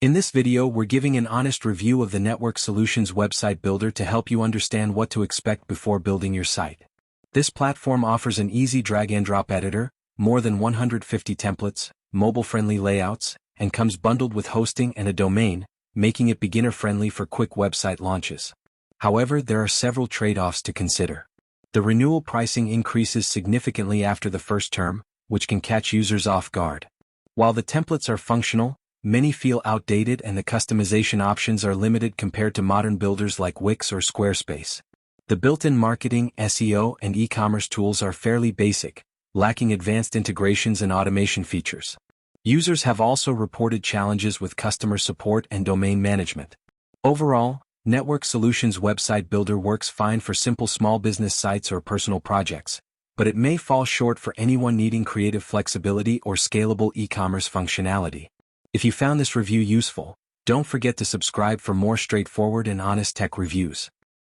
In this video, we're giving an honest review of the Network Solutions website builder to help you understand what to expect before building your site. This platform offers an easy drag-and-drop editor, more than 150 templates, mobile-friendly layouts, and comes bundled with hosting and a domain, making it beginner-friendly for quick website launches. However, there are several trade-offs to consider. The renewal pricing increases significantly after the first term, which can catch users off guard. While the templates are functional, many feel outdated and the customization options are limited compared to modern builders like Wix or Squarespace. The built-in marketing, SEO, and e-commerce tools are fairly basic, lacking advanced integrations and automation features. Users have also reported challenges with customer support and domain management. Overall, Network Solutions website builder works fine for simple small business sites or personal projects, but it may fall short for anyone needing creative flexibility or scalable e-commerce functionality. If you found this review useful, don't forget to subscribe for more straightforward and honest tech reviews.